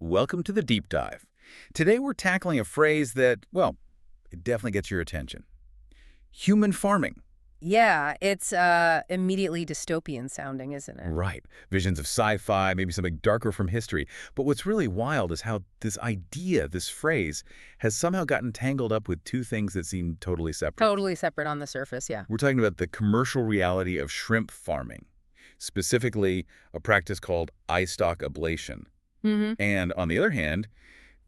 welcome to the deep dive. Today we're tackling a phrase that, well, it definitely gets your attention. Human farming. Yeah, it's immediately dystopian sounding, isn't it? Right. Visions of sci-fi, maybe something darker from history. But what's really wild is how this idea, this phrase, has somehow gotten tangled up with two things that seem totally separate. Totally separate on the surface, yeah. We're talking about the commercial reality of shrimp farming, specifically a practice called eyestalk ablation. Mm-hmm. And on the other hand,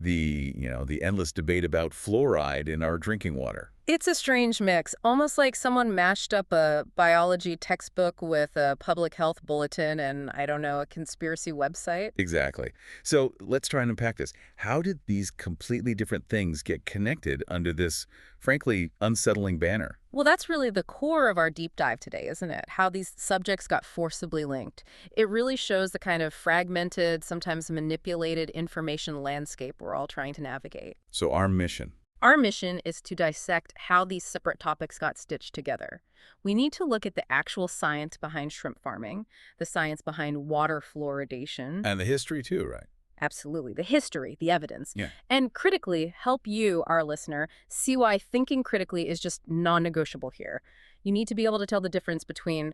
the endless debate about fluoride in our drinking water. It's a strange mix, almost like someone mashed up a biology textbook with a public health bulletin and, I don't know, a conspiracy website. Exactly. So let's try and unpack this. How did these completely different things get connected under this, frankly, unsettling banner? Well, that's really the core of our deep dive today, isn't it? How these subjects got forcibly linked. It really shows the kind of fragmented, sometimes manipulated information landscape we're all trying to navigate. So our mission. Our mission is to dissect how these separate topics got stitched together. We need to look at the actual science behind shrimp farming, the science behind water fluoridation. And the history too, right? Absolutely. The history, the evidence. Yeah. And critically, help you, our listener, see why thinking critically is just non-negotiable here. You need to be able to tell the difference between,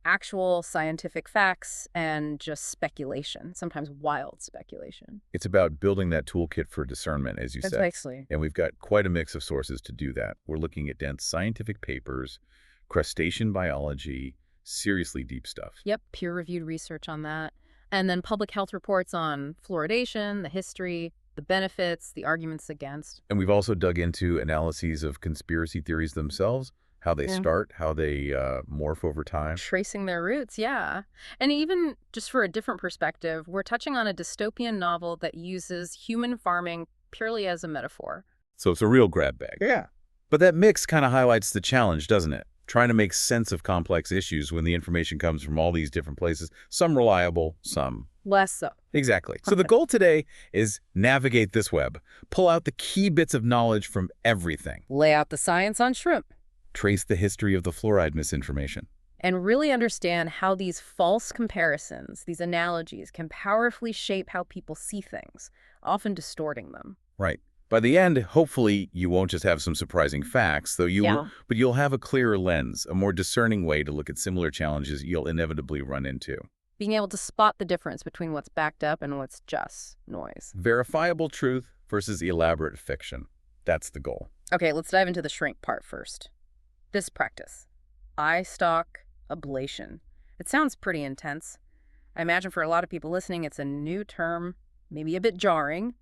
actual scientific facts and just speculation, sometimes wild speculation. It's about building that toolkit for discernment, as you said. Precisely. And we've got quite a mix of sources to do that. We're looking at dense scientific papers, crustacean biology, seriously deep stuff. Yep, peer-reviewed research on that. And then public health reports on fluoridation, the history, the benefits, the arguments against. And we've also dug into analyses of conspiracy theories themselves, how they start, how they morph over time. Tracing their roots, yeah. And even just for a different perspective, we're touching on a dystopian novel that uses human farming purely as a metaphor. So it's a real grab bag. Yeah. But that mix kind of highlights the challenge, doesn't it? Trying to make sense of complex issues when the information comes from all these different places, some reliable, some less so. Exactly. So the goal today is navigate this web, pull out the key bits of knowledge from everything. Lay out the science on shrimp. Trace the history of the fluoride misinformation. And really understand how these false comparisons, these analogies, can powerfully shape how people see things, often distorting them. Right. By the end, hopefully, you won't just have some surprising facts, but you'll have a clearer lens, a more discerning way to look at similar challenges you'll inevitably run into. Being able to spot the difference between what's backed up and what's just noise. Verifiable truth versus elaborate fiction. That's the goal. Okay, let's dive into the shrink part first. This practice, eyestalk ablation. It sounds pretty intense. I imagine for a lot of people listening, it's a new term, maybe a bit jarring.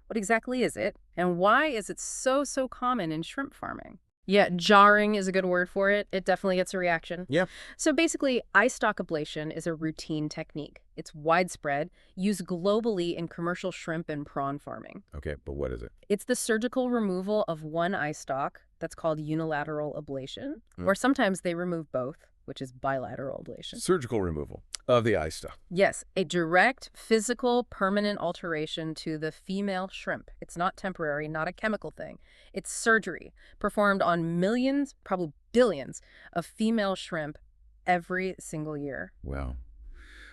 What exactly is it? And why is it so common in shrimp farming? Yeah, jarring is a good word for it. It definitely gets a reaction. Yeah. So basically, eyestalk ablation is a routine technique. It's widespread, used globally in commercial shrimp and prawn farming. Okay, but what is it? It's the surgical removal of one eyestalk. That's called unilateral ablation. Or sometimes they remove both, which is bilateral ablation. Surgical removal of the eyestalk. Yes, a direct, physical, permanent alteration to the female shrimp. It's not temporary, not a chemical thing. It's surgery performed on millions, probably billions, of female shrimp every single year. Wow.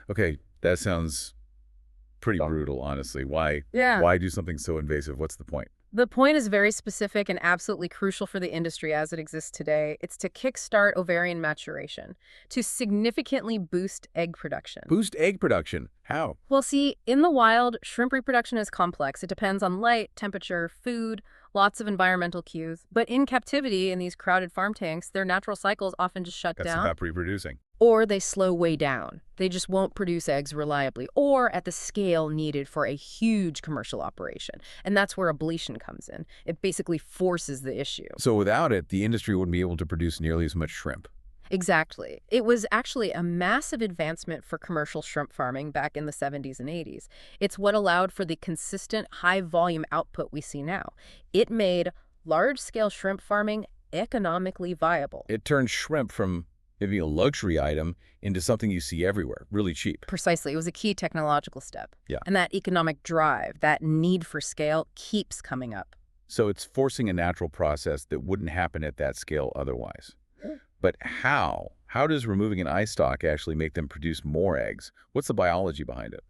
Okay, that sounds pretty brutal, honestly. Why do something so invasive? What's the point? The point is very specific and absolutely crucial for the industry as it exists today. It's to kickstart ovarian maturation, to significantly boost egg production. Boost egg production? How? Well, see, in the wild, shrimp reproduction is complex. It depends on light, temperature, food, lots of environmental cues. But in captivity, in these crowded farm tanks, their natural cycles often just shut That's down. about reproducing. Or they slow way down. They just won't produce eggs reliably or at the scale needed for a huge commercial operation. And that's where ablation comes in. It basically forces the issue. So without it, the industry wouldn't be able to produce nearly as much shrimp. Exactly. It was actually a massive advancement for commercial shrimp farming back in the 70s and 80s. It's what allowed for the consistent high-volume output we see now. It made large-scale shrimp farming economically viable. It turned shrimp from maybe a luxury item into something you see everywhere, really cheap. Precisely. It was a key technological step. Yeah. And that economic drive, that need for scale, keeps coming up. So it's forcing a natural process that wouldn't happen at that scale otherwise. But how? How does removing an eyestalk actually make them produce more eggs? What's the biology behind it?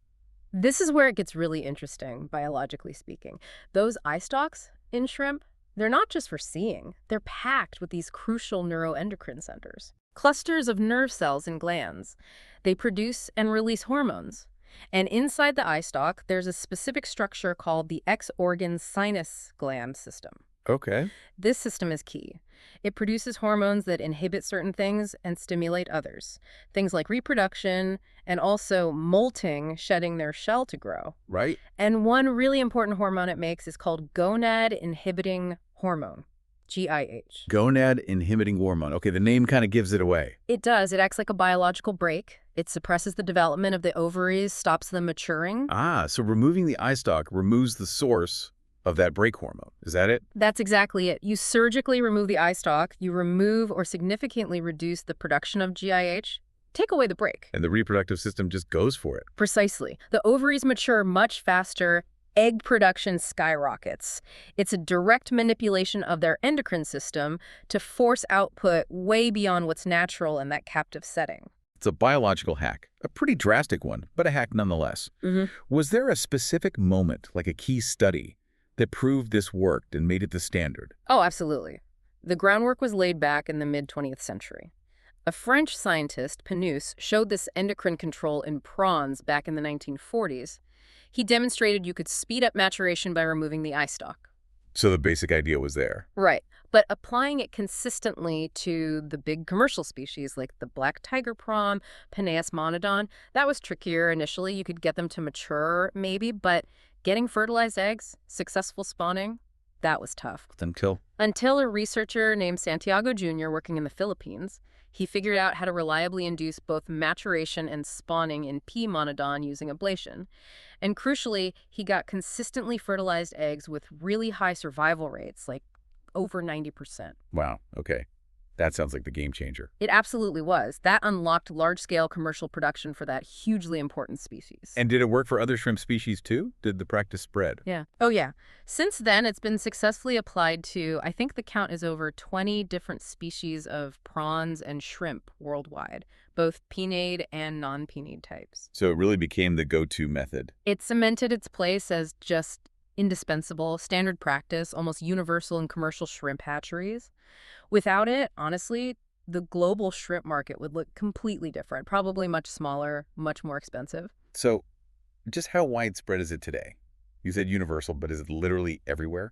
This is where it gets really interesting, biologically speaking. Those eye stalks in shrimp, they're not just for seeing. They're packed with these crucial neuroendocrine centers. Clusters of nerve cells and glands. They produce and release hormones. And inside the eye stalk, there's a specific structure called the X-organ sinus gland system. Okay. This system is key. It produces hormones that inhibit certain things and stimulate others. Things like reproduction and also molting, shedding their shell to grow. Right. And one really important hormone it makes is called gonad inhibiting hormone, GIH. Gonad inhibiting hormone. Okay, the name kind of gives it away. It does. It acts like a biological brake. It suppresses the development of the ovaries, stops them maturing. Ah, so removing the eye stalk removes the source of that brake hormone. Is that it? That's exactly it. You surgically remove the eye stalk, you remove or significantly reduce the production of GIH, take away the brake. And the reproductive system just goes for it. Precisely. The ovaries mature much faster, egg production skyrockets. It's a direct manipulation of their endocrine system to force output way beyond what's natural in that captive setting. It's a biological hack, a pretty drastic one, but a hack nonetheless. Was there a specific moment, like a key study, that proved this worked and made it the standard? Oh, absolutely. The groundwork was laid back in the mid-20th century. A French scientist, Pinus, showed this endocrine control in prawns back in the 1940s. He demonstrated you could speed up maturation by removing the eye stalk. So the basic idea was there. Right. But applying it consistently to the big commercial species like the black tiger prawn, Penaeus monodon, that was trickier initially. You could get them to mature, maybe, but getting fertilized eggs, successful spawning, that was tough. Until a researcher named Santiago Jr. working in the Philippines, he figured out how to reliably induce both maturation and spawning in P. monodon using ablation. And crucially, he got consistently fertilized eggs with really high survival rates, like over 90%. Wow, okay. That sounds like the game changer. It absolutely was. That unlocked large-scale commercial production for that hugely important species. And did it work for other shrimp species too? Did the practice spread? Yeah. Oh, yeah. Since then, it's been successfully applied to, I think the count is over 20 different species of prawns and shrimp worldwide, both pinnate and non-pinnate types. So it really became the go-to method. It cemented its place as just indispensable, standard practice, almost universal in commercial shrimp hatcheries. Without it, honestly, the global shrimp market would look completely different, probably much smaller, much more expensive. So just how widespread is it today? You said universal, but is it literally everywhere?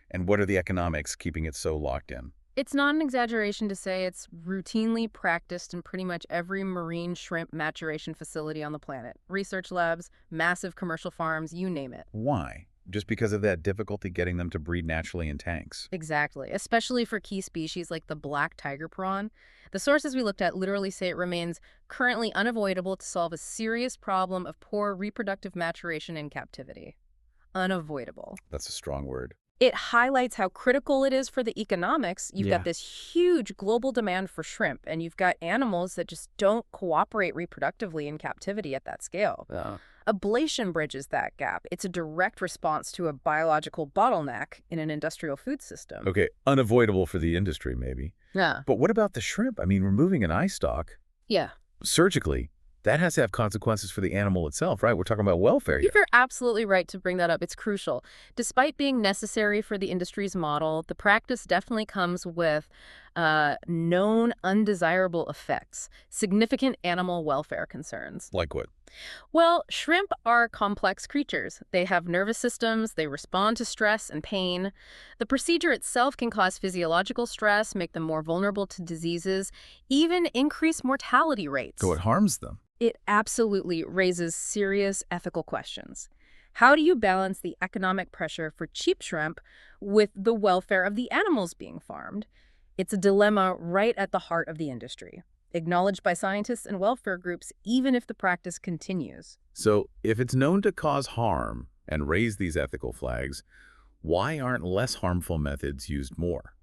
And what are the economics keeping it so locked in? It's not an exaggeration to say it's routinely practiced in pretty much every marine shrimp maturation facility on the planet. Research labs, massive commercial farms, you name it. Why? Just because of that difficulty getting them to breed naturally in tanks? Exactly, especially for key species like the black tiger prawn. The sources we looked at literally say it remains currently unavoidable to solve a serious problem of poor reproductive maturation in captivity. Unavoidable. That's a strong word. It highlights how critical it is for the economics. You've got this huge global demand for shrimp, and you've got animals that just don't cooperate reproductively in captivity at that scale. Ablation bridges that gap. It's a direct response to a biological bottleneck in an industrial food system. Okay, unavoidable for the industry, maybe. Yeah. But what about the shrimp? I mean, removing an eye stalk surgically, that has to have consequences for the animal itself, right? We're talking about welfare here. You're absolutely right to bring that up. It's crucial. Despite being necessary for the industry's model, the practice definitely comes with known undesirable effects, significant animal welfare concerns. Like what? Well, shrimp are complex creatures. They have nervous systems, they respond to stress and pain. The procedure itself can cause physiological stress, make them more vulnerable to diseases, even increase mortality rates. So it harms them. It absolutely raises serious ethical questions. How do you balance the economic pressure for cheap shrimp with the welfare of the animals being farmed? It's a dilemma right at the heart of the industry, acknowledged by scientists and welfare groups even if the practice continues. So if it's known to cause harm and raise these ethical flags, why aren't less harmful methods used more?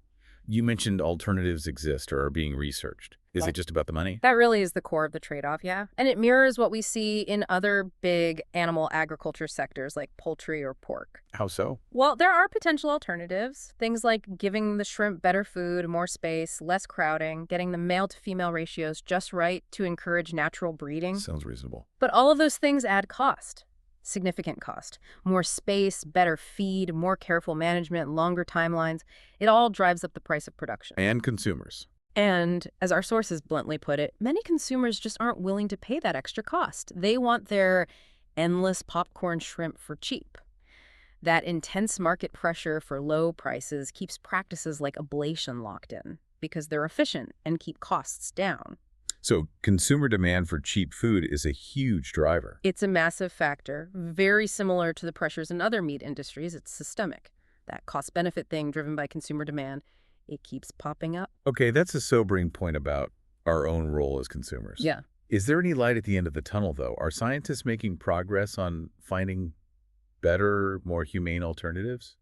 You mentioned alternatives exist or are being researched. Is it just about the money? That really is the core of the trade-off, yeah. And it mirrors what we see in other big animal agriculture sectors like poultry or pork. How so? Well, there are potential alternatives. Things like giving the shrimp better food, more space, less crowding, getting the male-to-female ratios just right to encourage natural breeding. Sounds reasonable. But all of those things add cost. Significant cost. More space, better feed, more careful management, longer timelines. It all drives up the price of production. And consumers. And, as our sources bluntly put it, many consumers just aren't willing to pay that extra cost. They want their endless popcorn shrimp for cheap. That intense market pressure for low prices keeps practices like ablation locked in because they're efficient and keep costs down. So consumer demand for cheap food is a huge driver. It's a massive factor, very similar to the pressures in other meat industries. It's systemic. That cost-benefit thing driven by consumer demand, it keeps popping up. Okay, that's a sobering point about our own role as consumers. Yeah. Is there any light at the end of the tunnel, though? Are scientists making progress on finding better, more humane alternatives?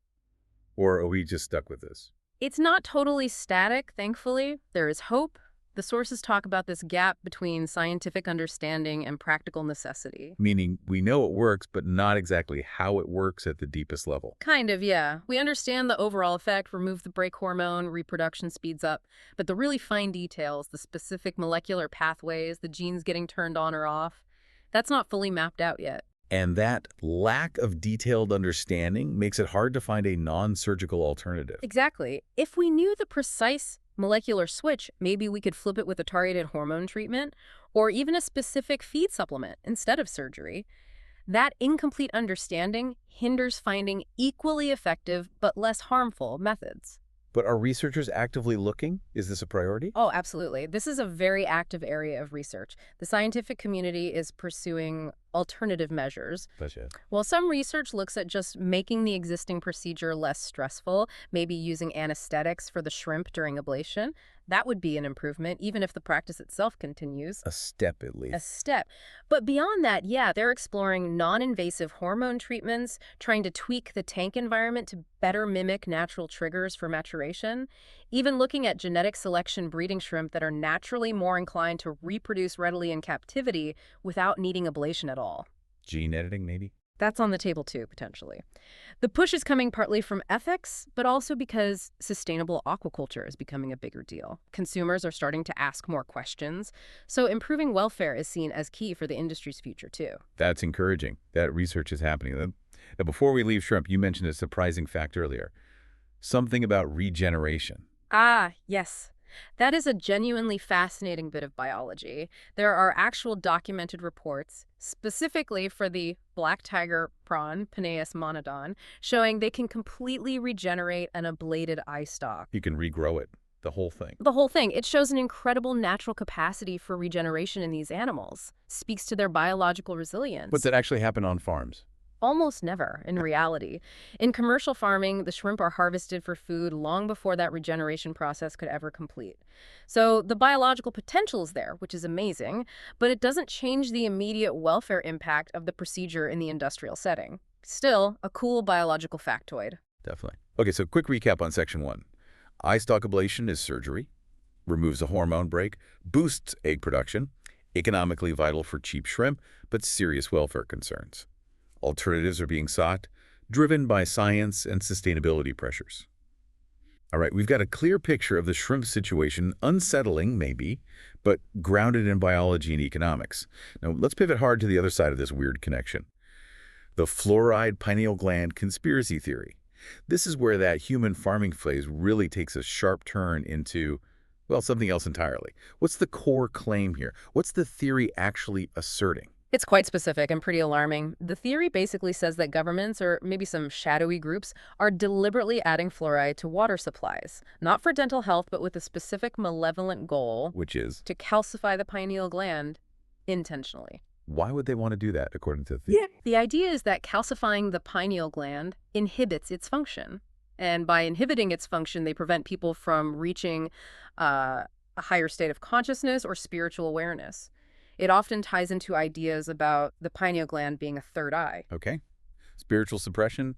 Or are we just stuck with this? It's not totally static, thankfully. There is hope. The sources talk about this gap between scientific understanding and practical necessity. Meaning we know it works, but not exactly how it works at the deepest level. Kind of, yeah. We understand the overall effect, remove the brake hormone, reproduction speeds up, but the really fine details, the specific molecular pathways, the genes getting turned on or off, that's not fully mapped out yet. And that lack of detailed understanding makes it hard to find a non-surgical alternative. Exactly. If we knew the precise molecular switch, maybe we could flip it with a targeted hormone treatment or even a specific feed supplement instead of surgery. That incomplete understanding hinders finding equally effective but less harmful methods. But are researchers actively looking? Is this a priority? Oh, absolutely. This is a very active area of research. The scientific community is pursuing alternative measures. Gotcha. While some research looks at just making the existing procedure less stressful, maybe using anesthetics for the shrimp during ablation, that would be an improvement, even if the practice itself continues. A step, at least. A step. But beyond that, yeah, they're exploring non-invasive hormone treatments, trying to tweak the tank environment to better mimic natural triggers for maturation, even looking at genetic selection breeding shrimp that are naturally more inclined to reproduce readily in captivity without needing ablation at all. Gene editing, maybe? That's on the table too, potentially. The push is coming partly from ethics, but also because sustainable aquaculture is becoming a bigger deal. Consumers are starting to ask more questions, so improving welfare is seen as key for the industry's future too. That's encouraging. That research is happening. Now, before we leave shrimp, you mentioned a surprising fact earlier. Something about regeneration. Ah, yes. That is a genuinely fascinating bit of biology. There are actual documented reports, specifically for the black tiger prawn, Penaeus monodon, showing they can completely regenerate an ablated eyestalk. You can regrow it, the whole thing. The whole thing. It shows an incredible natural capacity for regeneration in these animals. Speaks to their biological resilience. But that actually happen on farms. Almost never, in reality. In commercial farming, the shrimp are harvested for food long before that regeneration process could ever complete. So the biological potential is there, which is amazing, but it doesn't change the immediate welfare impact of the procedure in the industrial setting. Still, a cool biological factoid. Definitely. Okay, so quick recap on section 1. Eyestalk ablation is surgery, removes a hormone break, boosts egg production, economically vital for cheap shrimp, but serious welfare concerns. Alternatives are being sought, driven by science and sustainability pressures. All right, we've got a clear picture of the shrimp situation, unsettling maybe, but grounded in biology and economics. Now, let's pivot hard to the other side of this weird connection. The fluoride pineal gland conspiracy theory. This is where that human farming phase really takes a sharp turn into, well, something else entirely. What's the core claim here? What's the theory actually asserting? It's quite specific and pretty alarming. The theory basically says that governments, or maybe some shadowy groups, are deliberately adding fluoride to water supplies, not for dental health, but with a specific malevolent goal, Which is? to calcify the pineal gland intentionally. Why would they want to do that, according to the theory? The idea is that calcifying the pineal gland inhibits its function. And by inhibiting its function, they prevent people from reaching a higher state of consciousness or spiritual awareness. It often ties into ideas about the pineal gland being a third eye. Okay. Spiritual suppression?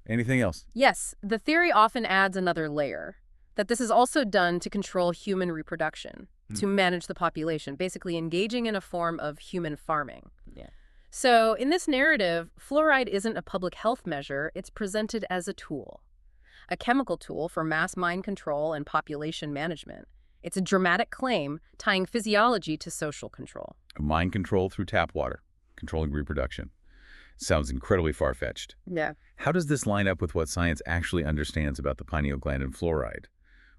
Anything else? Yes, the theory often adds another layer, that this is also done to control human reproduction, to manage the population, basically engaging in a form of human farming. Yeah. So in this narrative, fluoride isn't a public health measure, it's presented as a tool, a chemical tool for mass mind control and population management. It's a dramatic claim tying physiology to social control. Mind control through tap water, controlling reproduction. Sounds incredibly far-fetched. Yeah. How does this line up with what science actually understands about the pineal gland and fluoride?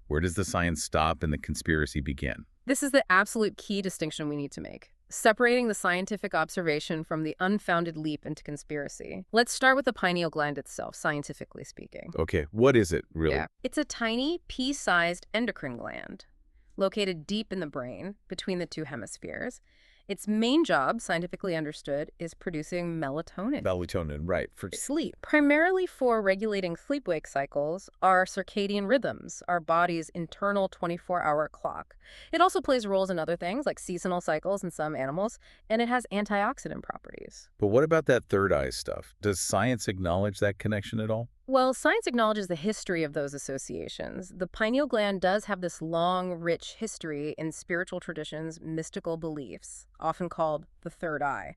Where does the science stop and the conspiracy begin? This is the absolute key distinction we need to make, separating the scientific observation from the unfounded leap into conspiracy. Let's start with the pineal gland itself, scientifically speaking. Okay, what is it, really? Yeah. It's a tiny, pea-sized endocrine gland located deep in the brain between the two hemispheres. Its main job, scientifically understood, is producing melatonin. Melatonin, right. For Sleep, primarily for regulating sleep-wake cycles, our circadian rhythms, our body's internal 24-hour clock. It also plays roles in other things, like seasonal cycles in some animals, and it has antioxidant properties. But what about that third eye stuff? Does science acknowledge that connection at all? Well, science acknowledges the history of those associations. The pineal gland does have this long, rich history in spiritual traditions, mystical beliefs, often called the third eye.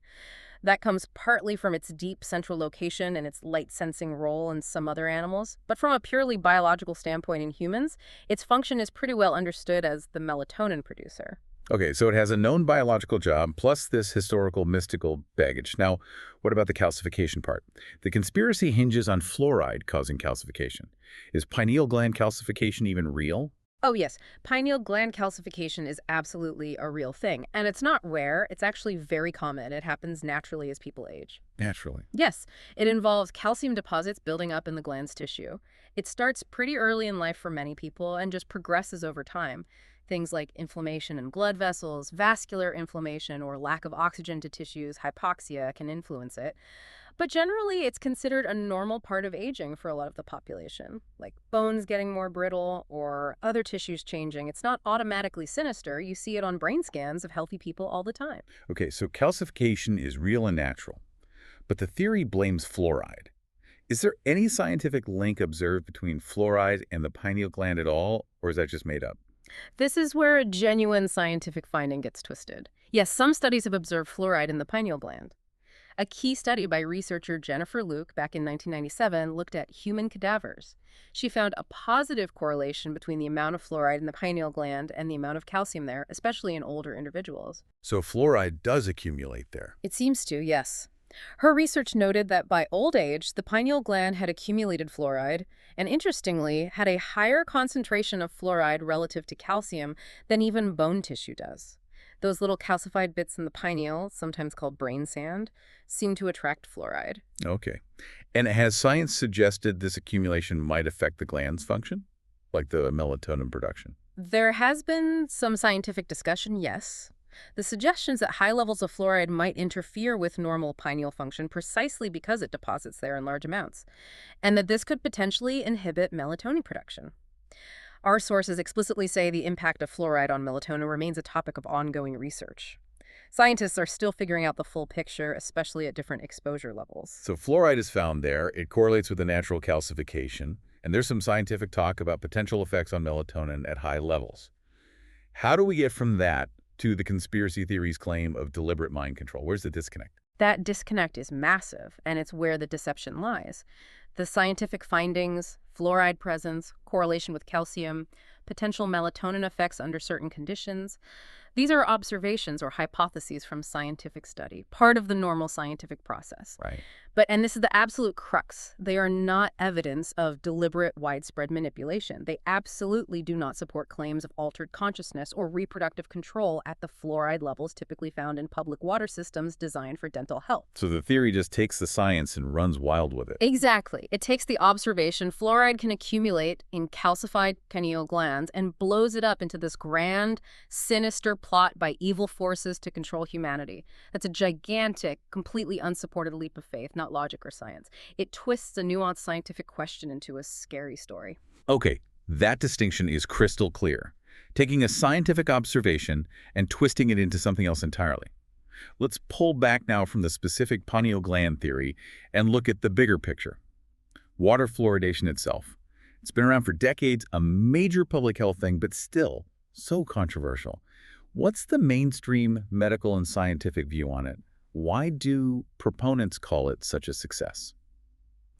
That comes partly from its deep central location and its light-sensing role in some other animals. But from a purely biological standpoint in humans, its function is pretty well understood as the melatonin producer. Okay, so it has a known biological job plus this historical mystical baggage. Now, what about the calcification part? The conspiracy hinges on fluoride causing calcification. Is pineal gland calcification even real? Oh yes, pineal gland calcification is absolutely a real thing. And it's not rare, it's actually very common. It happens naturally as people age. Naturally. Yes, it involves calcium deposits building up in the gland's tissue. It starts pretty early in life for many people and just progresses over time. Things like inflammation in blood vessels, vascular inflammation, or lack of oxygen to tissues, hypoxia can influence it. But generally, it's considered a normal part of aging for a lot of the population, like bones getting more brittle or other tissues changing. It's not automatically sinister. You see it on brain scans of healthy people all the time. Okay, so calcification is real and natural. But the theory blames fluoride. Is there any scientific link observed between fluoride and the pineal gland at all, or is that just made up? This is where a genuine scientific finding gets twisted. Yes, some studies have observed fluoride in the pineal gland. A key study by researcher Jennifer Luke back in 1997 looked at human cadavers. She found a positive correlation between the amount of fluoride in the pineal gland and the amount of calcium there, especially in older individuals. So fluoride does accumulate there. It seems to, yes. Her research noted that by old age, the pineal gland had accumulated fluoride, and interestingly, had a higher concentration of fluoride relative to calcium than even bone tissue does. Those little calcified bits in the pineal, sometimes called brain sand, seem to attract fluoride. Okay. And has science suggested this accumulation might affect the gland's function, like the melatonin production? There has been some scientific discussion, yes. The suggestions that high levels of fluoride might interfere with normal pineal function precisely because it deposits there in large amounts, and that this could potentially inhibit melatonin production. Our sources explicitly say the impact of fluoride on melatonin remains a topic of ongoing research. Scientists are still figuring out the full picture, especially at different exposure levels. So fluoride is found there. It correlates with the natural calcification, and there's some scientific talk about potential effects on melatonin at high levels. How do we get from that to the conspiracy theory's claim of deliberate mind control? Where's the disconnect? That disconnect is massive, and it's where the deception lies. The scientific findings, fluoride presence, correlation with calcium, potential melatonin effects under certain conditions, these are observations or hypotheses from scientific study, part of the normal scientific process. Right. And this is the absolute crux, they are not evidence of deliberate, widespread manipulation. They absolutely do not support claims of altered consciousness or reproductive control at the fluoride levels typically found in public water systems designed for dental health. So the theory just takes the science and runs wild with it. Exactly. It takes the observation fluoride can accumulate in calcified pineal glands and blows it up into this grand, sinister plot by evil forces to control humanity. That's a gigantic, completely unsupported leap of faith, not logic or science. It twists a nuanced scientific question into a scary story. Okay, that distinction is crystal clear. Taking a scientific observation and twisting it into something else entirely. Let's pull back now from the specific pineal gland theory and look at the bigger picture. Water fluoridation itself. It's been around for decades, a major public health thing, but still so controversial. What's the mainstream medical and scientific view on it? Why do proponents call it such a success?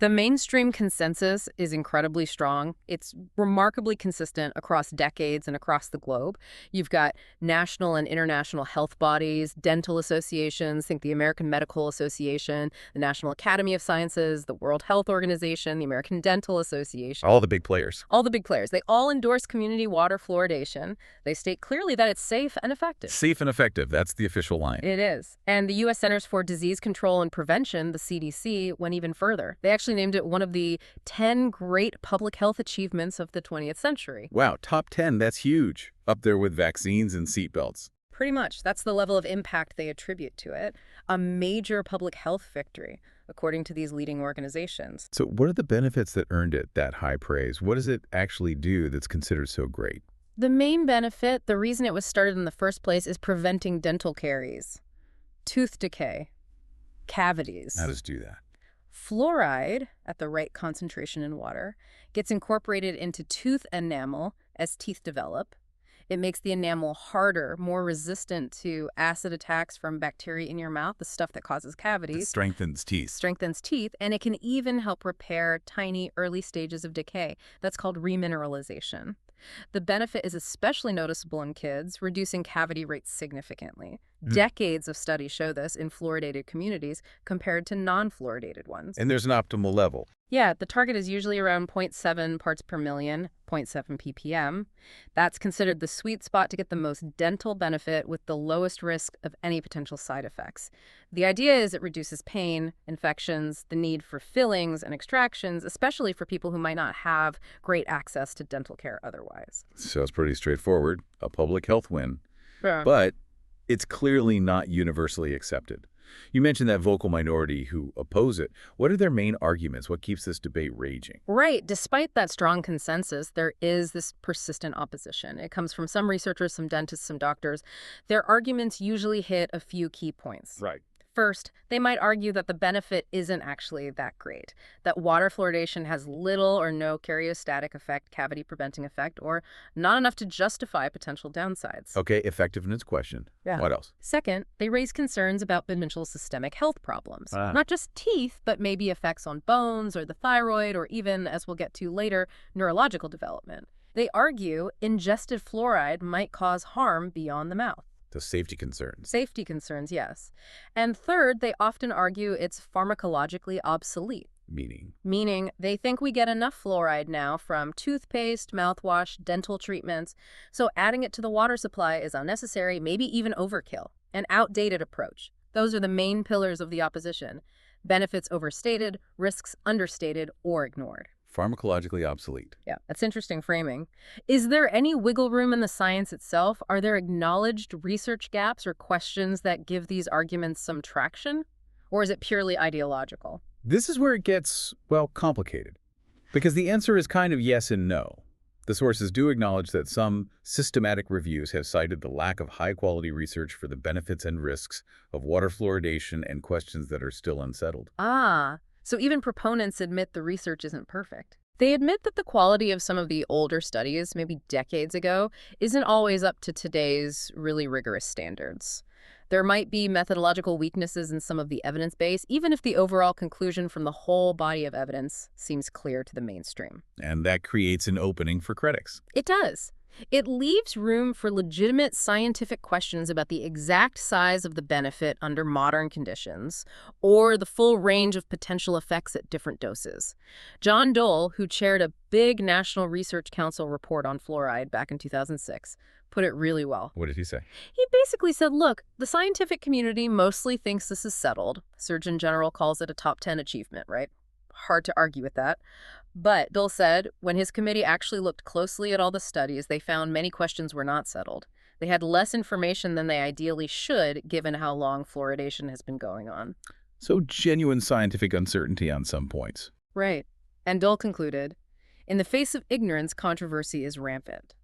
The mainstream consensus is incredibly strong. It's remarkably consistent across decades and across the globe. You've got national and international health bodies, dental associations, think the American Medical Association, the National Academy of Sciences, the World Health Organization, the American Dental Association. All the big players. All the big players. They all endorse community water fluoridation. They state clearly that it's safe and effective. Safe and effective. That's the official line. It is. And the U.S. Centers for Disease Control and Prevention, the CDC, went even further. They actually named it one of the 10 great public health achievements of the 20th century. Wow, top 10, that's huge. Up there with vaccines and seatbelts. Pretty much. That's the level of impact they attribute to it. A major public health victory, according to these leading organizations. So what are the benefits that earned it that high praise? What does it actually do that's considered so great? The main benefit, the reason it was started in the first place, is preventing dental caries, tooth decay, cavities. How does it do that? Fluoride, at the right concentration in water, gets incorporated into tooth enamel as teeth develop. It makes the enamel harder, more resistant to acid attacks from bacteria in your mouth, the stuff that causes cavities. It strengthens teeth. Strengthens teeth, and it can even help repair tiny early stages of decay. That's called remineralization. The benefit is especially noticeable in kids, reducing cavity rates significantly. Decades of studies show this in fluoridated communities compared to non-fluoridated ones. And there's an optimal level. Yeah, the target is usually around 0.7 parts per million, 0.7 ppm. That's considered the sweet spot to get the most dental benefit with the lowest risk of any potential side effects. The idea is it reduces pain, infections, the need for fillings and extractions, especially for people who might not have great access to dental care otherwise. So it's pretty straightforward, a public health win. Yeah. But it's clearly not universally accepted. You mentioned that vocal minority who oppose it. What are their main arguments? What keeps this debate raging? Right. Despite that strong consensus, there is this persistent opposition. It comes from some researchers, some dentists, some doctors. Their arguments usually hit a few key points. Right. First, they might argue that the benefit isn't actually that great, that water fluoridation has little or no karyostatic effect, cavity-preventing effect, or not enough to justify potential downsides. Okay, effectiveness question. Yeah. What else? Second, they raise concerns about potential systemic health problems. Not just teeth, but maybe effects on bones or the thyroid, or even, as we'll get to later, neurological development. They argue ingested fluoride might cause harm beyond the mouth. The safety concerns. Safety concerns, yes. And third, they often argue it's pharmacologically obsolete. Meaning they think we get enough fluoride now from toothpaste, mouthwash, dental treatments, so adding it to the water supply is unnecessary, maybe even overkill. An outdated approach. Those are the main pillars of the opposition. Benefits overstated, risks understated or ignored. Pharmacologically obsolete. Yeah, that's interesting framing. Is there any wiggle room in the science itself? Are there acknowledged research gaps or questions that give these arguments some traction? Or is it purely ideological? This is where it gets, well, complicated. Because the answer is kind of yes and no. The sources do acknowledge that some systematic reviews have cited the lack of high-quality research for the benefits and risks of water fluoridation and questions that are still unsettled. So even proponents admit the research isn't perfect. They admit that the quality of some of the older studies, maybe decades ago, isn't always up to today's really rigorous standards. There might be methodological weaknesses in some of the evidence base, even if the overall conclusion from the whole body of evidence seems clear to the mainstream. And that creates an opening for critics. It does. It leaves room for legitimate scientific questions about the exact size of the benefit under modern conditions, or the full range of potential effects at different doses. John Dole, who chaired a big National Research Council report on fluoride back in 2006, put it really well. What did he say? He basically said, look, the scientific community mostly thinks this is settled. Surgeon General calls it a top 10 achievement, right? Hard to argue with that. But Dole said when his committee actually looked closely at all the studies, they found many questions were not settled. They had less information than they ideally should, given how long fluoridation has been going on. So genuine scientific uncertainty on some points. Right. And Dole concluded, in the face of ignorance, controversy is rampant.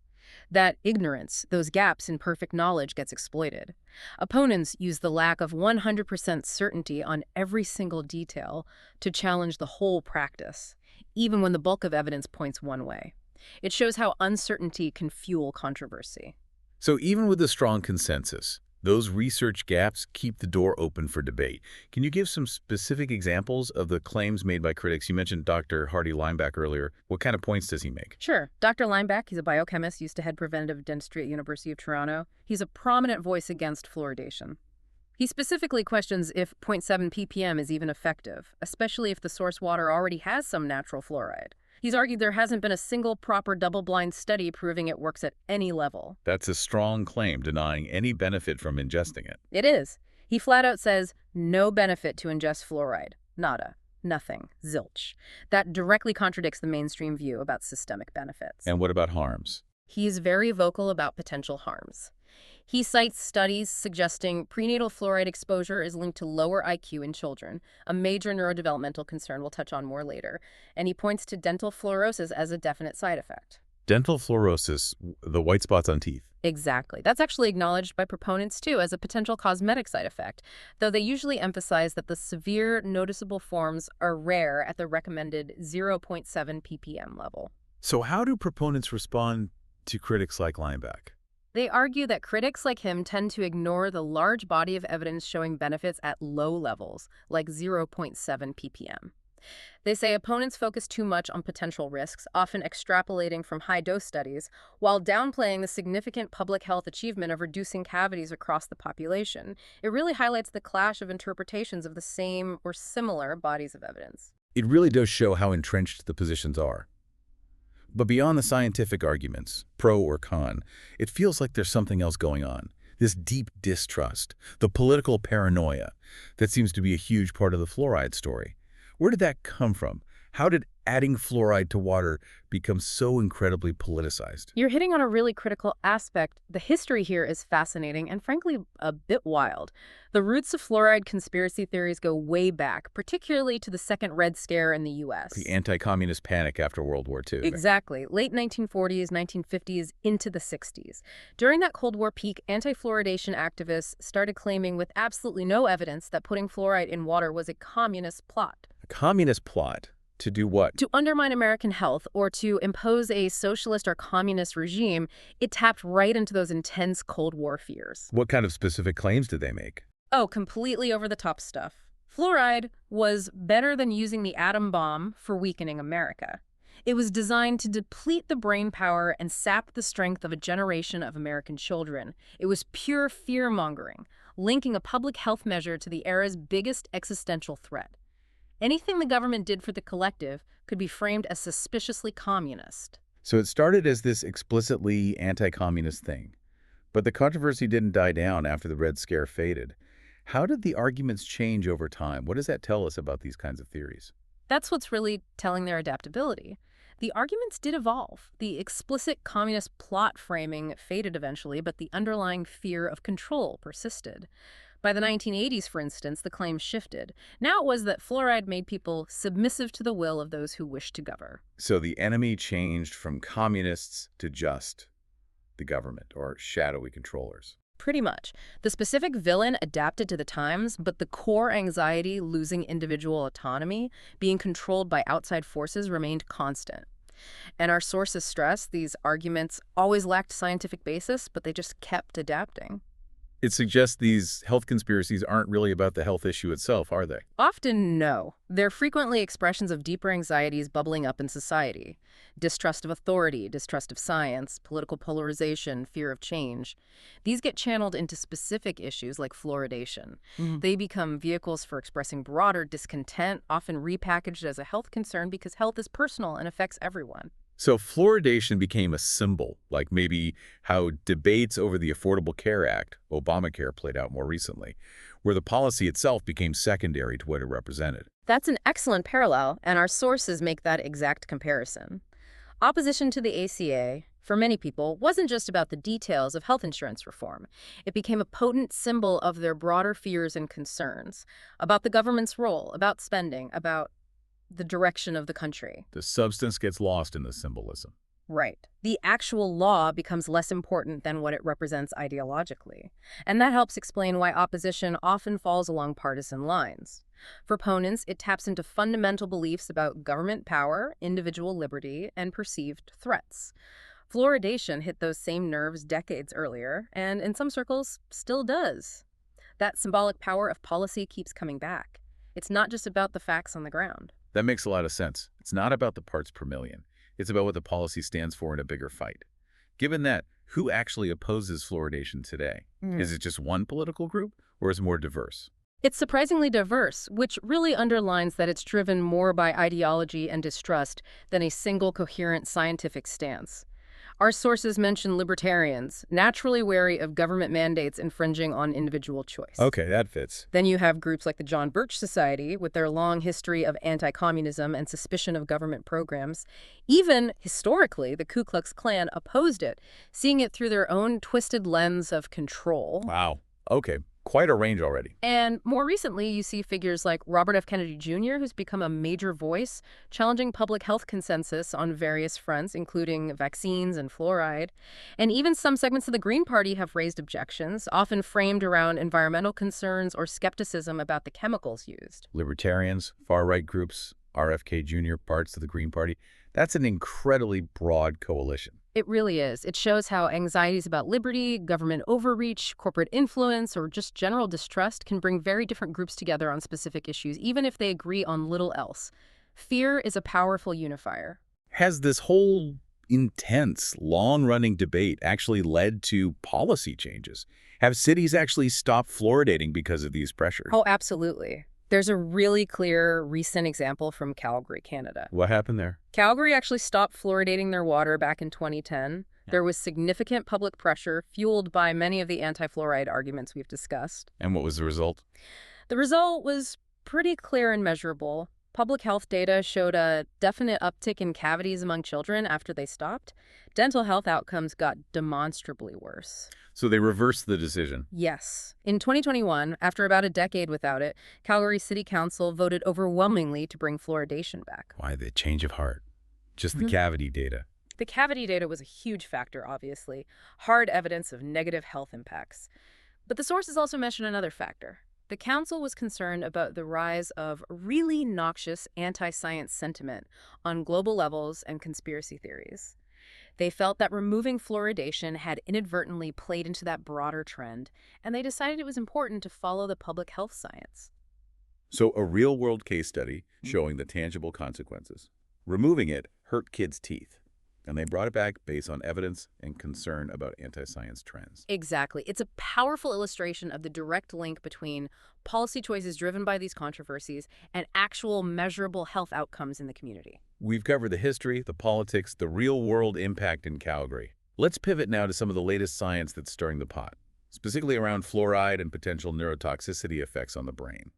That ignorance, those gaps in perfect knowledge, gets exploited. Opponents use the lack of 100% certainty on every single detail to challenge the whole practice, even when the bulk of evidence points one way. It shows how uncertainty can fuel controversy. So even with a strong consensus, Those research gaps keep the door open for debate. Can you give some specific examples of the claims made by critics? You mentioned Dr. Hardy Lineback earlier. What kind of points does he make? Sure. Dr. Lineback, he's a biochemist, used to head preventative dentistry at University of Toronto. He's a prominent voice against fluoridation. He specifically questions if 0.7 ppm is even effective, especially if the source water already has some natural fluoride. He's argued there hasn't been a single proper double-blind study proving it works at any level. That's a strong claim, denying any benefit from ingesting it. It is. He flat out says no benefit to ingest fluoride. Nada. Nothing. Zilch. That directly contradicts the mainstream view about systemic benefits. And what about harms? He's very vocal about potential harms. He cites studies suggesting prenatal fluoride exposure is linked to lower IQ in children, a major neurodevelopmental concern we'll touch on more later, and he points to dental fluorosis as a definite side effect. Dental fluorosis, the white spots on teeth. Exactly. That's actually acknowledged by proponents, too, as a potential cosmetic side effect, though they usually emphasize that the severe, noticeable forms are rare at the recommended 0.7 ppm level. So how do proponents respond to critics like Lineback? They argue that critics like him tend to ignore the large body of evidence showing benefits at low levels, like 0.7 ppm. They say opponents focus too much on potential risks, often extrapolating from high-dose studies, while downplaying the significant public health achievement of reducing cavities across the population. It really highlights the clash of interpretations of the same or similar bodies of evidence. It really does show how entrenched the positions are. But beyond the scientific arguments, pro or con, it feels like there's something else going on. This deep distrust, the political paranoia, that seems to be a huge part of the fluoride story. Where did that come from? How did adding fluoride to water become so incredibly politicized? You're hitting on a really critical aspect. The history here is fascinating and frankly a bit wild. The roots of fluoride conspiracy theories go way back, particularly to the Second Red Scare in the U.S. The anti-communist panic after World War II. Exactly. Late 1940s, 1950s, into the 60s. During that Cold War peak, anti-fluoridation activists started claiming with absolutely no evidence that putting fluoride in water was a communist plot. A communist plot? To do what? To undermine American health or to impose a socialist or communist regime. It tapped right into those intense Cold War fears. What kind of specific claims did they make? Oh, completely over-the-top stuff. Fluoride was better than using the atom bomb for weakening America. It was designed to deplete the brain power and sap the strength of a generation of American children. It was pure fear-mongering, linking a public health measure to the era's biggest existential threat. Anything the government did for the collective could be framed as suspiciously communist. So it started as this explicitly anti-communist thing. But the controversy didn't die down after the Red Scare faded. How did the arguments change over time? What does that tell us about these kinds of theories? That's what's really telling their adaptability. The arguments did evolve. The explicit communist plot framing faded eventually, but the underlying fear of control persisted. By the 1980s, for instance, the claim shifted. Now it was that fluoride made people submissive to the will of those who wished to govern. So the enemy changed from communists to just the government or shadowy controllers. Pretty much. The specific villain adapted to the times, but the core anxiety, losing individual autonomy, being controlled by outside forces, remained constant. And our sources stress these arguments always lacked scientific basis, but they just kept adapting. It suggests these health conspiracies aren't really about the health issue itself, are they? Often, no. They're frequently expressions of deeper anxieties bubbling up in society. Distrust of authority, distrust of science, political polarization, fear of change. These get channeled into specific issues like fluoridation. They become vehicles for expressing broader discontent, often repackaged as a health concern because health is personal and affects everyone. So fluoridation became a symbol, like maybe how debates over the Affordable Care Act, Obamacare, played out more recently, where the policy itself became secondary to what it represented. That's an excellent parallel, and our sources make that exact comparison. Opposition to the ACA, for many people, wasn't just about the details of health insurance reform. It became a potent symbol of their broader fears and concerns, about the government's role, about spending, about the direction of the country. The substance gets lost in the symbolism. Right. The actual law becomes less important than what it represents ideologically. And that helps explain why opposition often falls along partisan lines. For opponents, it taps into fundamental beliefs about government power, individual liberty, and perceived threats. Fluoridation hit those same nerves decades earlier, and in some circles, still does. That symbolic power of policy keeps coming back. It's not just about the facts on the ground. That makes a lot of sense. It's not about the parts per million. It's about what the policy stands for in a bigger fight. Given that, who actually opposes fluoridation today? Is it just one political group, or is it more diverse? It's surprisingly diverse, which really underlines that it's driven more by ideology and distrust than a single coherent scientific stance. Our sources mention libertarians, naturally wary of government mandates infringing on individual choice. Okay, that fits. Then you have groups like the John Birch Society, with their long history of anti-communism and suspicion of government programs. Even historically, the Ku Klux Klan opposed it, seeing it through their own twisted lens of control. Wow. Okay, quite a range already. And more recently, you see figures like Robert F. Kennedy Jr., who's become a major voice, challenging public health consensus on various fronts, including vaccines and fluoride. And even some segments of the Green Party have raised objections, often framed around environmental concerns or skepticism about the chemicals used. Libertarians, far-right groups, RFK Jr., parts of the Green Party. That's an incredibly broad coalition. It really is. It shows how anxieties about liberty, government overreach, corporate influence, or just general distrust can bring very different groups together on specific issues, even if they agree on little else. Fear is a powerful unifier. Has this whole intense, long-running debate actually led to policy changes? Have cities actually stopped fluoridating because of these pressures? Oh, absolutely. There's a really clear recent example from Calgary, Canada. What happened there? Calgary actually stopped fluoridating their water back in 2010. There was significant public pressure fueled by many of the anti-fluoride arguments we've discussed. And what was the result? The result was pretty clear and measurable. Public health data showed a definite uptick in cavities among children after they stopped. Dental health outcomes got demonstrably worse. So they reversed the decision. Yes. In 2021, after about a decade without it, Calgary City Council voted overwhelmingly to bring fluoridation back. Why the change of heart? Just the cavity data. The cavity data was a huge factor, obviously. Hard evidence of negative health impacts. But the sources also mention another factor. The council was concerned about the rise of really noxious anti-science sentiment on global levels and conspiracy theories. They felt that removing fluoridation had inadvertently played into that broader trend, and they decided it was important to follow the public health science. So a real-world case study showing the tangible consequences. Removing it hurt kids' teeth, and they brought it back based on evidence and concern about anti-science trends. Exactly. It's a powerful illustration of the direct link between policy choices driven by these controversies and actual measurable health outcomes in the community. We've covered the history, the politics, the real-world impact in Calgary. Let's pivot now to some of the latest science that's stirring the pot, specifically around fluoride and potential neurotoxicity effects on the brain.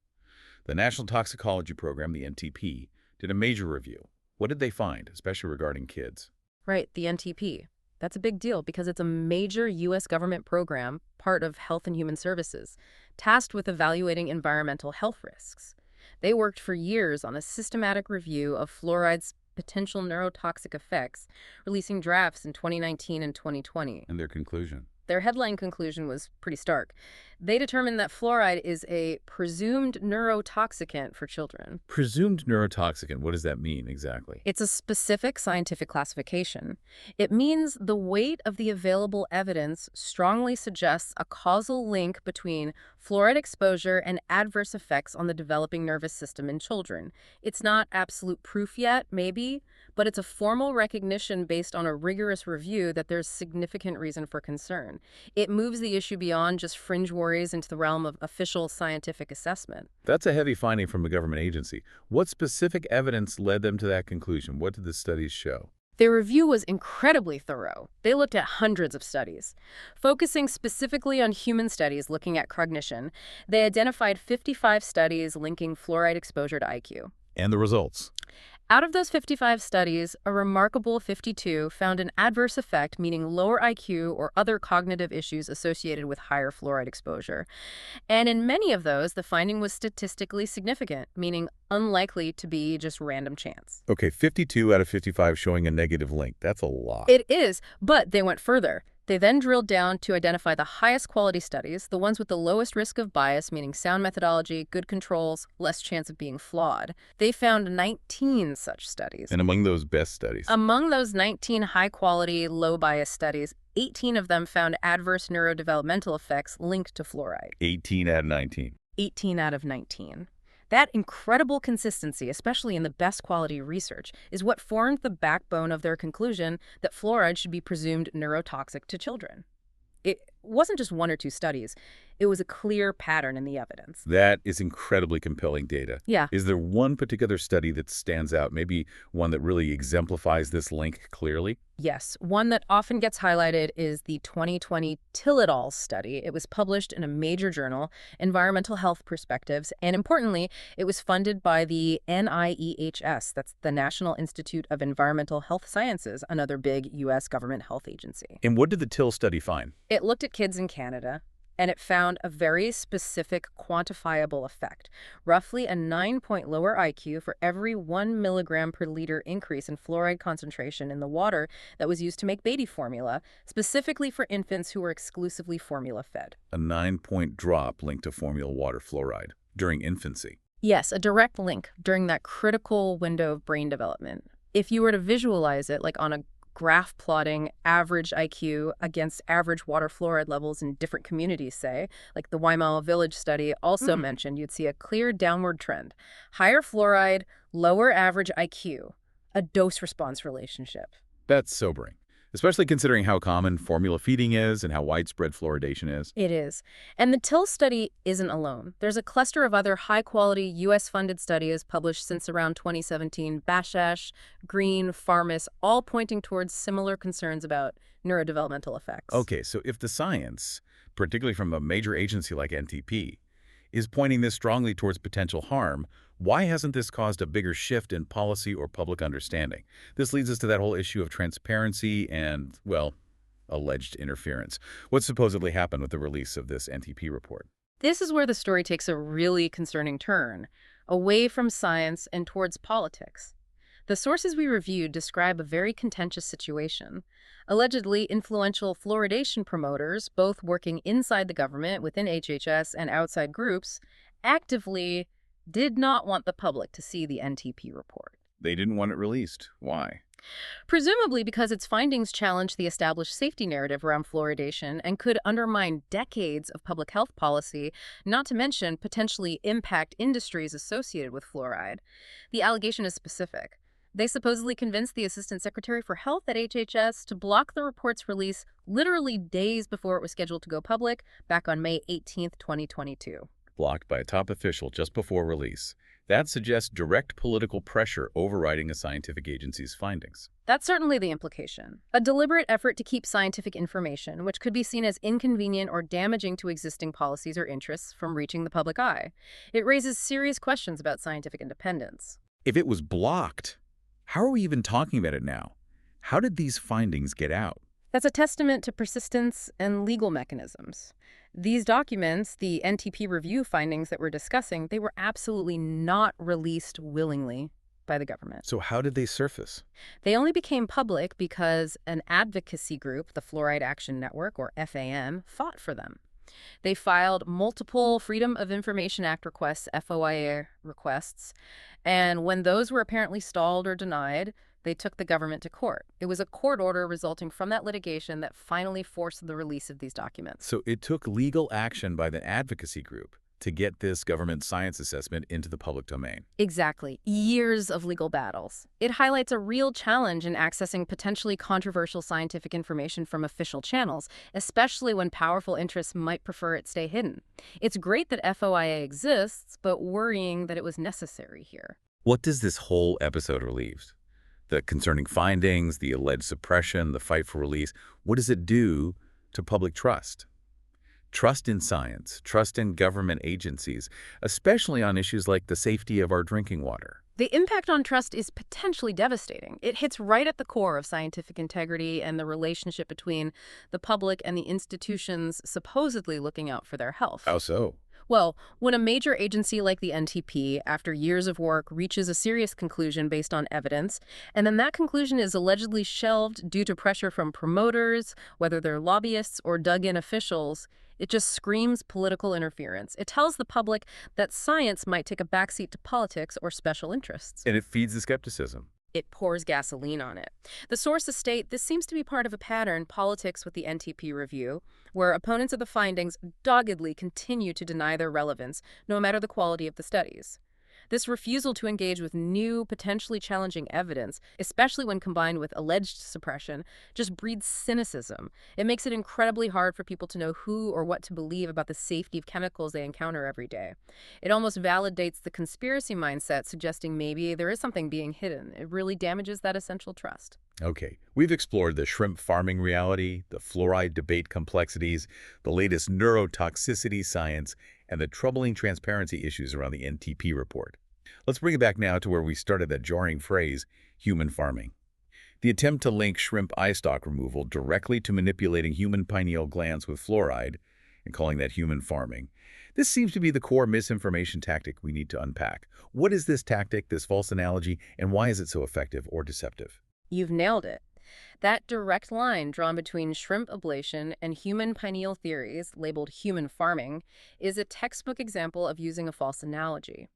The National Toxicology Program, the NTP, did a major review. What did they find, especially regarding kids? Right, the NTP. That's a big deal because it's a major U.S. government program, part of Health and Human Services, tasked with evaluating environmental health risks. They worked for years on a systematic review of fluoride's potential neurotoxic effects, releasing drafts in 2019 and 2020. And their conclusion? Their headline conclusion was pretty stark. They determined that fluoride is a presumed neurotoxicant for children. Presumed neurotoxicant, what does that mean exactly? It's a specific scientific classification. It means the weight of the available evidence strongly suggests a causal link between fluoride exposure and adverse effects on the developing nervous system in children. It's not absolute proof yet, maybe, but it's a formal recognition based on a rigorous review that there's significant reason for concern. It moves the issue beyond just fringe worries into the realm of official scientific assessment. That's a heavy finding from a government agency. What specific evidence led them to that conclusion? What did the studies show? Their review was incredibly thorough. They looked at hundreds of studies. Focusing specifically on human studies looking at cognition, they identified 55 studies linking fluoride exposure to IQ. And the results? Out of those 55 studies, a remarkable 52 found an adverse effect, meaning lower IQ or other cognitive issues associated with higher fluoride exposure. And in many of those, the finding was statistically significant, meaning unlikely to be just random chance. Okay, 52 out of 55 showing a negative link. That's a lot. It is, but they went further. They then drilled down to identify the highest quality studies, the ones with the lowest risk of bias, meaning sound methodology, good controls, less chance of being flawed. They found 19 such studies. And among those best studies? Among those 19 high-quality, low-bias studies, 18 of them found adverse neurodevelopmental effects linked to fluoride. 18 out of 19. 18 out of 19. That incredible consistency, especially in the best quality research, is what formed the backbone of their conclusion that fluoride should be presumed neurotoxic to children. It wasn't just one or two studies. It was a clear pattern in the evidence. That is incredibly compelling data. Yeah. Is there one particular study that stands out, maybe one that really exemplifies this link clearly? Yes. One that often gets highlighted is the 2020 Till-et-al study. It was published in a major journal, Environmental Health Perspectives, and importantly, it was funded by the NIEHS, that's the National Institute of Environmental Health Sciences, another big U.S. government health agency. And what did the Till study find? It looked at kids in Canada, and it found a very specific quantifiable effect, roughly a 9-point lower IQ for every 1 milligram per liter increase in fluoride concentration in the water that was used to make baby formula, specifically for infants who were exclusively formula fed. A 9-point drop linked to formula water fluoride during infancy. Yes, a direct link during that critical window of brain development. If you were to visualize it like on a graph plotting average IQ against average water fluoride levels in different communities, say, like the Waimau Village study also mentioned, you'd see a clear downward trend. Higher fluoride, lower average IQ, a dose-response relationship. That's sobering, especially considering how common formula feeding is and how widespread fluoridation is. It is. And the Till study isn't alone. There's a cluster of other high-quality U.S.-funded studies published since around 2017, Bashash, Green, Farmas, all pointing towards similar concerns about neurodevelopmental effects. Okay, so if the science, particularly from a major agency like NTP, is pointing this strongly towards potential harm, why hasn't this caused a bigger shift in policy or public understanding? This leads us to that whole issue of transparency and, well, alleged interference. What supposedly happened with the release of this NTP report? This is where the story takes a really concerning turn, away from science and towards politics. The sources we reviewed describe a very contentious situation. Allegedly, influential fluoridation promoters, both working inside the government within HHS and outside groups, actively did not want the public to see the NTP report. They didn't want it released. Why? Presumably because its findings challenge the established safety narrative around fluoridation and could undermine decades of public health policy, not to mention potentially impact industries associated with fluoride. The allegation is specific. They supposedly convinced the Assistant Secretary for Health at HHS to block the report's release literally days before it was scheduled to go public back on May 18, 2022. Blocked by a top official just before release. That suggests direct political pressure overriding a scientific agency's findings. That's certainly the implication. A deliberate effort to keep scientific information, which could be seen as inconvenient or damaging to existing policies or interests, from reaching the public eye. It raises serious questions about scientific independence. If it was blocked, how are we even talking about it now? How did these findings get out? That's a testament to persistence and legal mechanisms. These documents, the NTP review findings that we're discussing, they were absolutely not released willingly by the government. So how did they surface? They only became public because an advocacy group, the Fluoride Action Network, or FAN, fought for them. They filed multiple Freedom of Information Act requests, FOIA requests, and when those were apparently stalled or denied, they took the government to court. It was a court order resulting from that litigation that finally forced the release of these documents. So it took legal action by the advocacy group to get this government science assessment into the public domain. Exactly. Years of legal battles. It highlights a real challenge in accessing potentially controversial scientific information from official channels, especially when powerful interests might prefer it stay hidden. It's great that FOIA exists, but worrying that it was necessary here. What does this whole episode relieve? The concerning findings, the alleged suppression, the fight for release, what does it do to public trust? Trust in science, trust in government agencies, especially on issues like the safety of our drinking water. The impact on trust is potentially devastating. It hits right at the core of scientific integrity and the relationship between the public and the institutions supposedly looking out for their health. How so? Well, when a major agency like the NTP, after years of work, reaches a serious conclusion based on evidence, and then that conclusion is allegedly shelved due to pressure from promoters, whether they're lobbyists or dug-in officials, it just screams political interference. It tells the public that science might take a backseat to politics or special interests. And it feeds the skepticism. It pours gasoline on it. The sources state this seems to be part of a pattern, politics with the NTP review, where opponents of the findings doggedly continue to deny their relevance, no matter the quality of the studies. This refusal to engage with new, potentially challenging evidence, especially when combined with alleged suppression, just breeds cynicism. It makes it incredibly hard for people to know who or what to believe about the safety of chemicals they encounter every day. It almost validates the conspiracy mindset, suggesting maybe there is something being hidden. It really damages that essential trust. Okay, we've explored the shrimp farming reality, the fluoride debate complexities, the latest neurotoxicity science, and the troubling transparency issues around the NTP report. Let's bring it back now to where we started that jarring phrase, human farming. The attempt to link shrimp eyestalk removal directly to manipulating human pineal glands with fluoride and calling that human farming. This seems to be the core misinformation tactic we need to unpack. What is this tactic, this false analogy, and why is it so effective or deceptive? You've nailed it. That direct line drawn between shrimp ablation and human pineal theories, labeled human farming, is a textbook example of using a false analogy.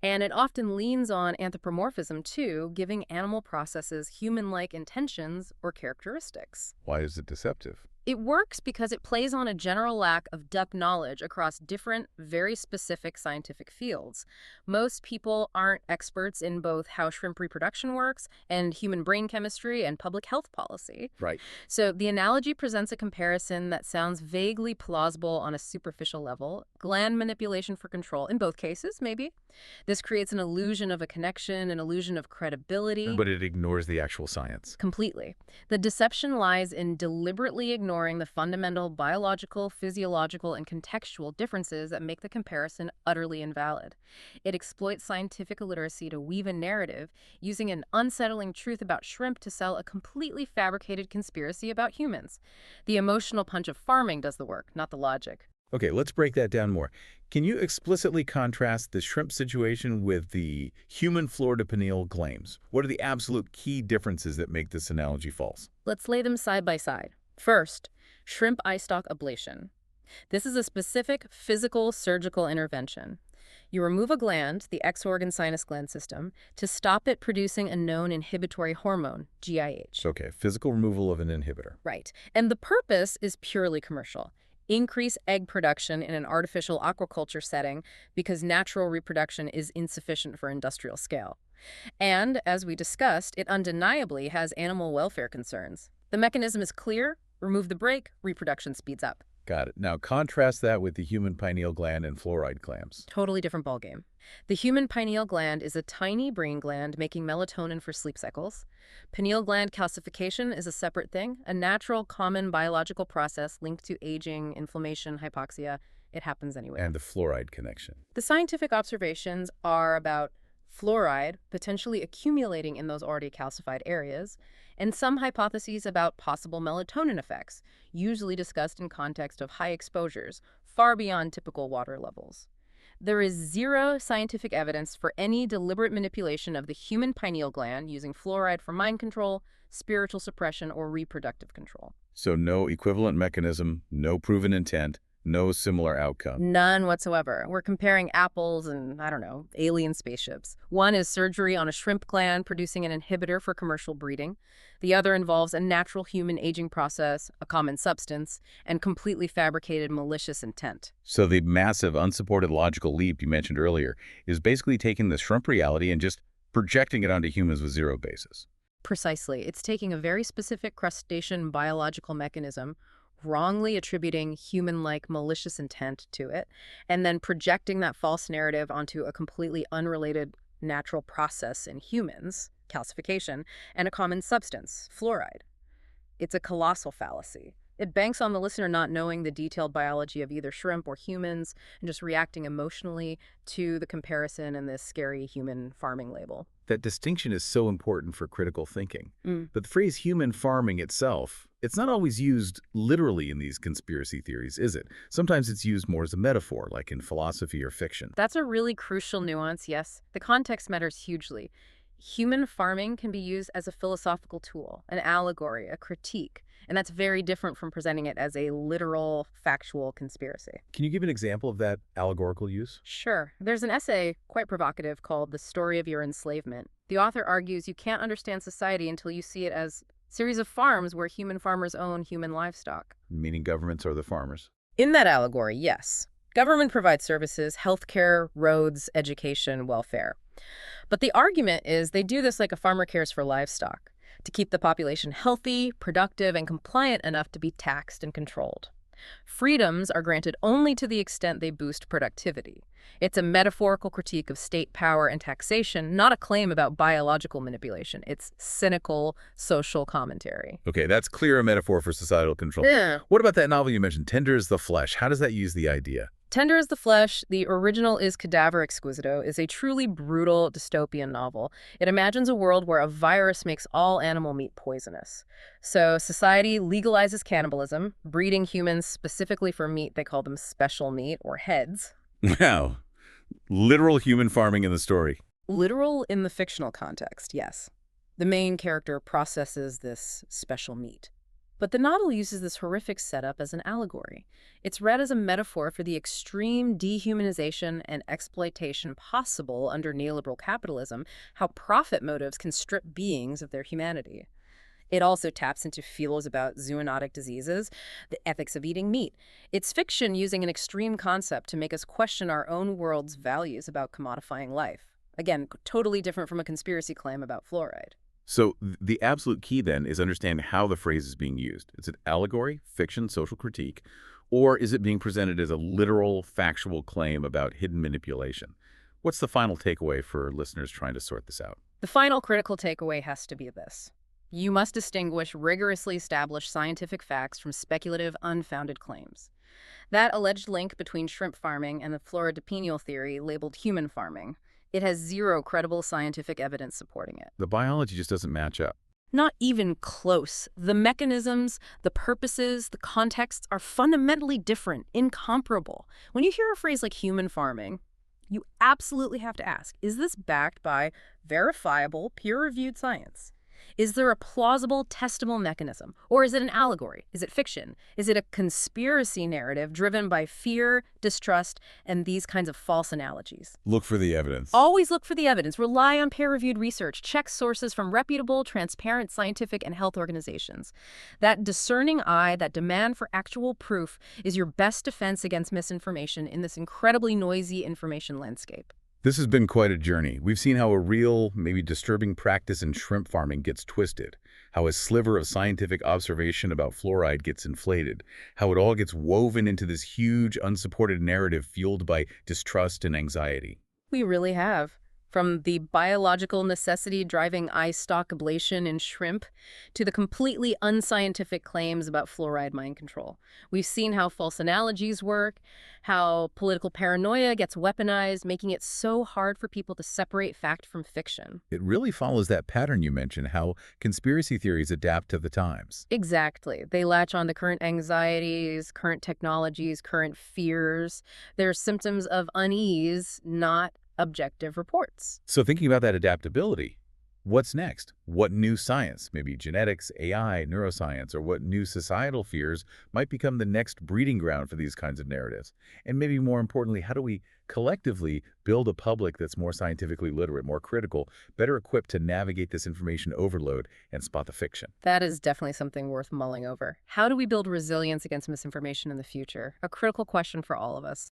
And it often leans on anthropomorphism too, giving animal processes human-like intentions or characteristics. Why is it deceptive? It works because it plays on a general lack of depth knowledge across different, very specific scientific fields. Most people aren't experts in both how shrimp reproduction works and human brain chemistry and public health policy. Right. So the analogy presents a comparison that sounds vaguely plausible on a superficial level. Gland manipulation for control, in both cases, maybe. This creates an illusion of a connection, an illusion of credibility. But it ignores the actual science. Completely. The deception lies in deliberately ignoring the fundamental biological, physiological, and contextual differences that make the comparison utterly invalid. It exploits scientific illiteracy to weave a narrative, using an unsettling truth about shrimp to sell a completely fabricated conspiracy about humans. The emotional punch of farming does the work, not the logic. Okay, let's break that down more. Can you explicitly contrast the shrimp situation with the human fluoride claims? What are the absolute key differences that make this analogy false? Let's lay them side by side. First, shrimp eyestalk ablation. This is a specific physical surgical intervention. You remove a gland, the X-organ sinus gland system, to stop it producing a known inhibitory hormone, GIH. Okay, physical removal of an inhibitor. Right. And the purpose is purely commercial. Increase egg production in an artificial aquaculture setting because natural reproduction is insufficient for industrial scale. And, as we discussed, it undeniably has animal welfare concerns. The mechanism is clear. Remove the brake, reproduction speeds up. Got it. Now contrast that with the human pineal gland and fluoride claims. Totally different ballgame. The human pineal gland is a tiny brain gland making melatonin for sleep cycles. Pineal gland calcification is a separate thing, a natural, common biological process linked to aging, inflammation, hypoxia. It happens anyway. And the fluoride connection. The scientific observations are about fluoride potentially accumulating in those already calcified areas, and some hypotheses about possible melatonin effects, usually discussed in context of high exposures, far beyond typical water levels. There is zero scientific evidence for any deliberate manipulation of the human pineal gland using fluoride for mind control, spiritual suppression, or reproductive control. So no equivalent mechanism, no proven intent, no similar outcome. None whatsoever. We're comparing apples and, I don't know, alien spaceships. One is surgery on a shrimp gland producing an inhibitor for commercial breeding. The other involves a natural human aging process, a common substance, and completely fabricated malicious intent. So the massive unsupported logical leap you mentioned earlier is basically taking the shrimp reality and just projecting it onto humans with zero basis. Precisely. It's taking a very specific crustacean biological mechanism, wrongly attributing human-like malicious intent to it, and then projecting that false narrative onto a completely unrelated natural process in humans, calcification, and a common substance, fluoride. It's a colossal fallacy. It banks on the listener not knowing the detailed biology of either shrimp or humans and just reacting emotionally to the comparison and this scary human farming label. That distinction is so important for critical thinking. Mm. But the phrase human farming itself, it's not always used literally in these conspiracy theories, is it? Sometimes it's used more as a metaphor, like in philosophy or fiction. That's a really crucial nuance, yes. The context matters hugely. Human farming can be used as a philosophical tool, an allegory, a critique, and that's very different from presenting it as a literal, factual conspiracy. Can you give an example of that allegorical use? Sure. There's an essay, quite provocative, called The Story of Your Enslavement. The author argues you can't understand society until you see it as a series of farms where human farmers own human livestock. Meaning governments are the farmers. In that allegory, yes. Government provides services, healthcare, roads, education, welfare. But the argument is they do this like a farmer cares for livestock, to keep the population healthy, productive, and compliant enough to be taxed and controlled. Freedoms are granted only to the extent they boost productivity. It's a metaphorical critique of state power and taxation, not a claim about biological manipulation. It's cynical social commentary. Okay, that's clear a metaphor for societal control. Yeah. What about that novel you mentioned, Tender as the Flesh? How does that use the idea? Tender as the Flesh, the original is Cadaver Exquisito, is a truly brutal dystopian novel. It imagines a world where a virus makes all animal meat poisonous. So society legalizes cannibalism, breeding humans specifically for meat they call them special meat, or heads. Wow. Literal human farming in the story. Literal in the fictional context, yes. The main character processes this special meat. But the novel uses this horrific setup as an allegory. It's read as a metaphor for the extreme dehumanization and exploitation possible under neoliberal capitalism, how profit motives can strip beings of their humanity. It also taps into feels about zoonotic diseases, the ethics of eating meat. It's fiction using an extreme concept to make us question our own world's values about commodifying life. Again, totally different from a conspiracy claim about fluoride. So the absolute key then is understand how the phrase is being used. Is it allegory, fiction, social critique, or is it being presented as a literal, factual claim about hidden manipulation? What's the final takeaway for listeners trying to sort this out? The final critical takeaway has to be this. You must distinguish rigorously established scientific facts from speculative, unfounded claims. That alleged link between shrimp farming and the fluoride pineal theory labeled human farming, it has zero credible scientific evidence supporting it. The biology just doesn't match up. Not even close. The mechanisms, the purposes, the contexts are fundamentally different, incomparable. When you hear a phrase like human farming, you absolutely have to ask, is this backed by verifiable, peer-reviewed science? Is there a plausible, testable mechanism? Or is it an allegory? Is it fiction? Is it a conspiracy narrative driven by fear, distrust, and these kinds of false analogies? Look for the evidence. Always look for the evidence. Rely on peer-reviewed research. Check sources from reputable, transparent scientific and health organizations. That discerning eye, that demand for actual proof, is your best defense against misinformation in this incredibly noisy information landscape. This has been quite a journey. We've seen how a real, maybe disturbing practice in shrimp farming gets twisted, how a sliver of scientific observation about fluoride gets inflated, how it all gets woven into this huge, unsupported narrative fueled by distrust and anxiety. We really have. From the biological necessity driving eyestalk ablation in shrimp to the completely unscientific claims about fluoride mind control. We've seen how false analogies work, how political paranoia gets weaponized, making it so hard for people to separate fact from fiction. It really follows that pattern you mentioned, how conspiracy theories adapt to the times. Exactly. They latch on to current anxieties, current technologies, current fears. They're symptoms of unease, not objective reports. So thinking about that adaptability, what's next? What new science, maybe genetics, AI, neuroscience, or what new societal fears might become the next breeding ground for these kinds of narratives? And maybe more importantly, how do we collectively build a public that's more scientifically literate, more critical, better equipped to navigate this information overload and spot the fiction? That is definitely something worth mulling over. How do we build resilience against misinformation in the future? A critical question for all of us.